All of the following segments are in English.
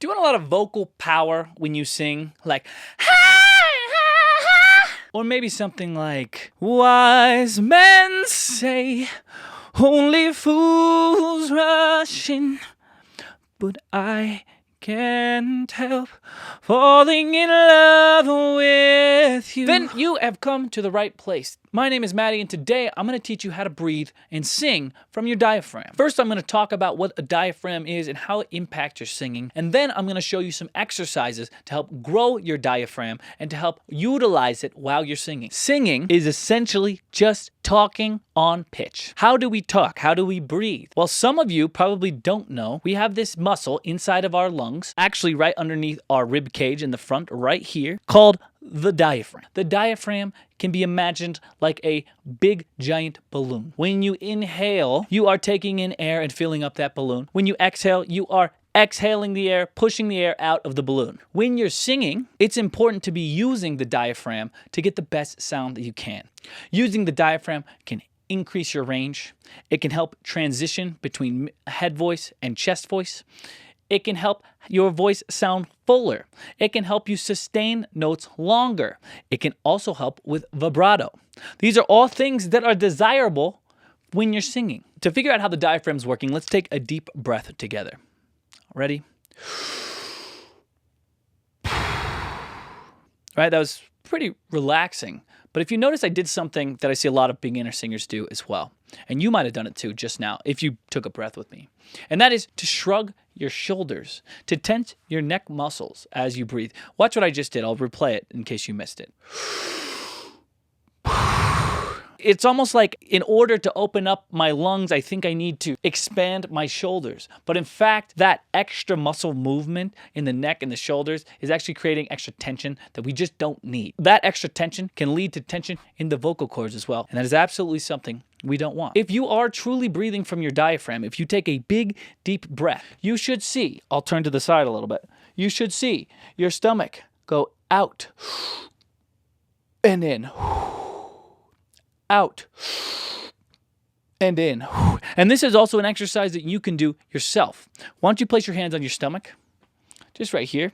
Do you want a lot of vocal power when you sing? Like, or maybe something like, wise men say only fools rush in, but I can't help falling in love with you. Then you have come to the right place. My name is Maddie, and today I'm going to teach you how to breathe and sing from your diaphragm. First, I'm going to talk about what a diaphragm is and how it impacts your singing, and then I'm going to show you some exercises to help grow your diaphragm and to help utilize it while you're singing. Singing is essentially just talking on pitch. How do we talk? How do we breathe? Well, some of you probably don't know. We have this muscle inside of our lungs, actually right underneath our rib cage in the front, right here, called the diaphragm. The diaphragm can be imagined like a big giant balloon. When you inhale, you are taking in air and filling up that balloon. When you exhale, you are exhaling the air, pushing the air out of the balloon. When you're singing, it's important to be using the diaphragm to get the best sound that you can. Using the diaphragm can increase your range. It can help transition between head voice and chest voice. It can help your voice sound fuller. It can help you sustain notes longer. It can also help with vibrato. These are all things that are desirable when you're singing. To figure out how the diaphragm's working, let's take a deep breath together. Ready? Right, that was pretty relaxing. But if you notice, I did something that I see a lot of beginner singers do as well. And you might have done it too just now if you took a breath with me. And that is to shrug your shoulders, to tense your neck muscles as you breathe. Watch what I just did. I'll replay it in case you missed it. It's almost like in order to open up my lungs, I think I need to expand my shoulders. But in fact, that extra muscle movement in the neck and the shoulders is actually creating extra tension that we just don't need. That extra tension can lead to tension in the vocal cords as well. And that is absolutely something we don't want. If you are truly breathing from your diaphragm, if you take a big, deep breath, you should see, I'll turn to the side a little bit, you should see your stomach go out and in. Out and in. And this is also an exercise that you can do yourself. Why don't you place your hands on your stomach, just right here,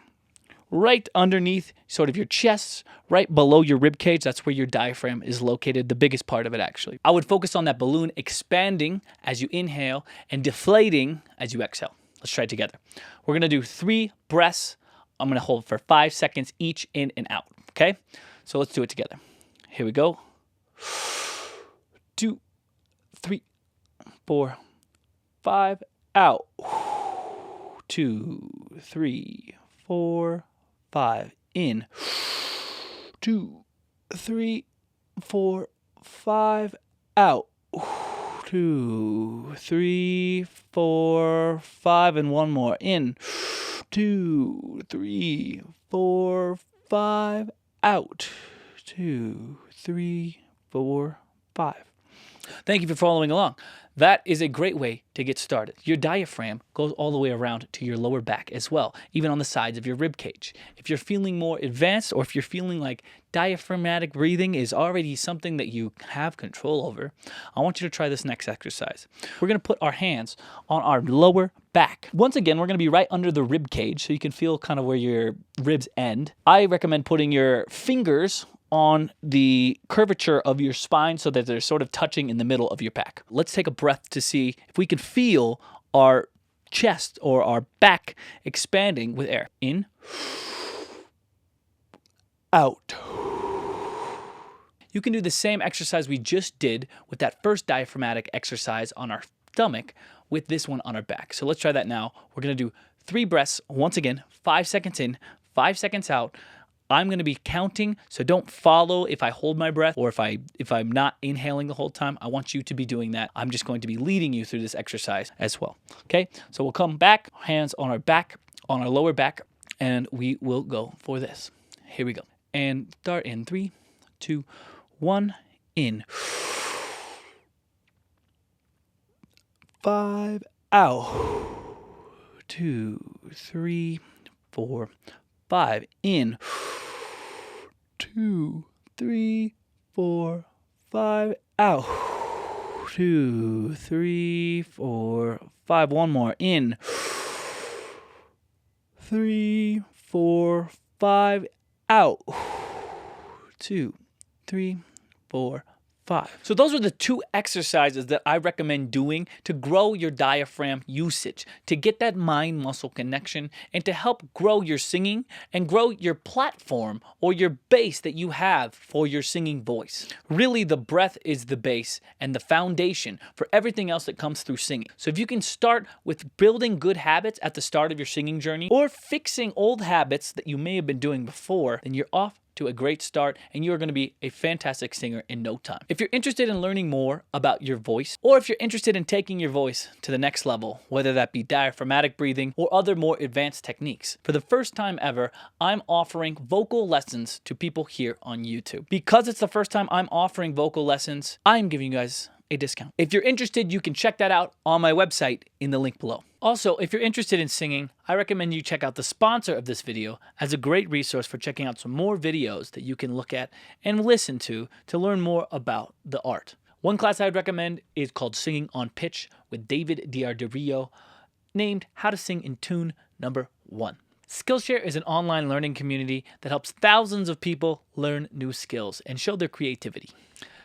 right underneath sort of your chest, right below your rib cage. That's where your diaphragm is located, the biggest part of it actually. I would focus on that balloon expanding as you inhale and deflating as you exhale. Let's try it together. We're gonna do 3 breaths. I'm gonna hold for 5 seconds each, in and out, okay? So let's do it together. Here we go. 2, 3, 4, 5, out. 2, 3, 4, 5, in. 2, 3, 4, 5, out. 2, 3, 4, 5, and one more, in. 2, 3, 4, 5, out. 2, 3, 4, 5. Thank you for following along. That is a great way to get started. Your diaphragm goes all the way around to your lower back as well, even on the sides of your rib cage. If you're feeling more advanced, or if you're feeling like diaphragmatic breathing is already something that you have control over, I want you to try this next exercise. We're going to put our hands on our lower back. Once again, we're going to be right under the rib cage so you can feel kind of where your ribs end. I recommend putting your fingers on the curvature of your spine so that they're sort of touching in the middle of your back. Let's take a breath to see if we can feel our chest or our back expanding with air. In, out. You can do the same exercise we just did with that first diaphragmatic exercise on our stomach with this one on our back. So let's try that now. We're going to do 3 breaths. Once again, 5 seconds in, 5 seconds out. I'm going to be counting, so don't follow if I hold my breath or if I'm not inhaling the whole time. I want you to be doing that. I'm just going to be leading you through this exercise as well. Okay, so we'll come back, hands on our back, on our lower back, and we will go for this. Here we go. And start in 3, 2, 1, in. 5, out. 2, 3, 4, 5, in. 2, 3, 4, 5, out. 2, 3, 4, 5. One more, in. 3, 4, 5, out. 2, 3, 4, 5. So those are the 2 exercises that I recommend doing to grow your diaphragm usage, to get that mind-muscle connection, and to help grow your singing and grow your platform or your base that you have for your singing voice. Really, the breath is the base and the foundation for everything else that comes through singing. So if you can start with building good habits at the start of your singing journey or fixing old habits that you may have been doing before, then you're off to a great start and you're going to be a fantastic singer in no time. If you're interested in learning more about your voice, or if you're interested in taking your voice to the next level, whether that be diaphragmatic breathing or other more advanced techniques, for the first time ever, I'm offering vocal lessons to people here on YouTube. Because it's the first time I'm offering vocal lessons, I'm giving you guys a discount. If you're interested, you can check that out on my website in the link below. Also, if you're interested in singing, I recommend you check out the sponsor of this video as a great resource for checking out some more videos that you can look at and listen to learn more about the art. One class I'd recommend is called Singing on Pitch with David Diaphragm, named How to Sing in Tune number 1. Skillshare is an online learning community that helps thousands of people learn new skills and show their creativity.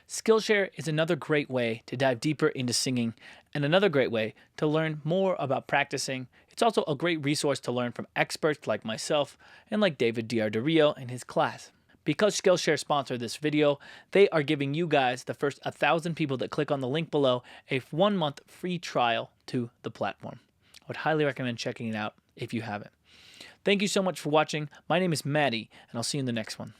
Skillshare is another great way to dive deeper into singing and another great way to learn more about practicing. It's also a great resource to learn from experts like myself and like David Diaphragm and his class. Because Skillshare sponsored this video, they are giving you guys, the first 1,000 people that click on the link below, a 1-month free trial to the platform. I would highly recommend checking it out if you haven't. Thank you so much for watching. My name is Maddie, and I'll see you in the next one.